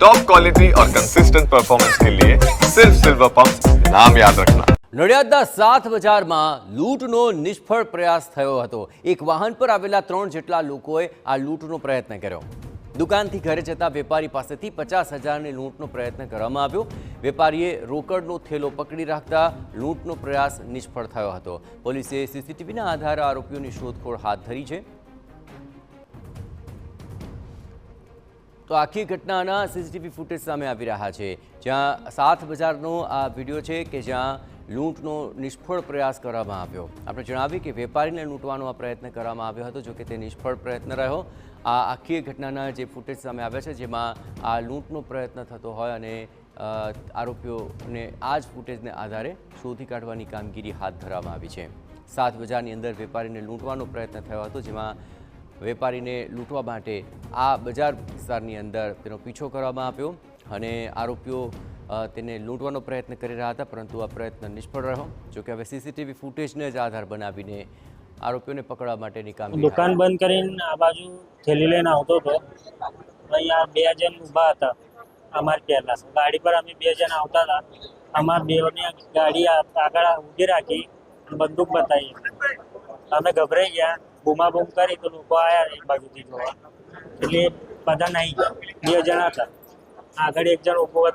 Top quality और consistent performance के लिए सिर्फ सिल्वर पंप नाम याद रखना। નડિયાદના સાથ બજારમાં લૂંટનો નિષ્ફળ પ્રયાસ થયો હતો। એક વાહન પર આવેલા 3 જેટલા લોકોએ આ લૂંટનો પ્રયત્ન કર્યો। દુકાનથી ઘરે જતા વેપારી પાસેથી 50,000ની લૂંટનો પ્રયત્ન કરવામાં આવ્યો। વેપારીએ રોકડનો થેલો પકડી રાખતા લૂંટનો પ્રયાસ નિષ્ફળ થયો હતો। પોલીસે સીસીટીવીના આધારે આરોપીઓની શોધખોળ હાથ ધરી છે। તો આખી ઘટનાના સીસીટીવી ફૂટેજ સામે આવી રહ્યા છે, જ્યાં સાથ બજારનો આ વિડીયો છે કે જ્યાં લૂંટનો નિષ્ફળ પ્રયાસ કરવામાં આવ્યો। આપણે જણાવીએ કે વેપારીને લૂંટવાનો આ પ્રયત્ન કરવામાં આવ્યો હતો, જો કે તે નિષ્ફળ પ્રયત્ન રહ્યો। આ આખી ઘટનાના જે ફૂટેજ સામે આવ્યા છે, જેમાં આ લૂંટનો પ્રયત્ન થતો હોય અને આરોપીઓને આ જ ફૂટેજને આધારે શોધી કાઢવાની કામગીરી હાથ ધરવામાં આવી છે। સાથ બજારની અંદર વેપારીને લૂંટવાનો પ્રયત્ન થયો હતો, જેમાં વેપારીને લૂંટવા માટે આ બજાર વિસ્તારની અંદર તેનો પીછો કરવામાં આવ્યો અને આરોપીઓ તેને લૂંટવાનો પ્રયત્ન કરી રહ્યા હતા, પરંતુ આ પ્રયત્ન નિષ્ફળ રહ્યો। જો કે હવે સીસીટીવી ફૂટેજને જ આધાર બનાવીને આરોપીઓને પકડવા માટેની કામગીરી દુકાન બંધ કરીને આ બાજુ થેલી લઈને આવતો હતો। અહીંયા 2 જણ ઊભા હતા અમારી પહેલા ગાડી પર। અમે 2 જણ આવતા હતા, અમારા બેઓની ગાડી આગળ ઊભી રાખી બંદૂક બતાવી। અમે ગભરાઈ ગયા, બૂમાબૂમ કરી તો લોકો આવ્યા એક બાજુથી જોવા, એટલે બધા નહીં ગયા। 2 જણા હતા, આગળ 1 જણ ઊભો હતો,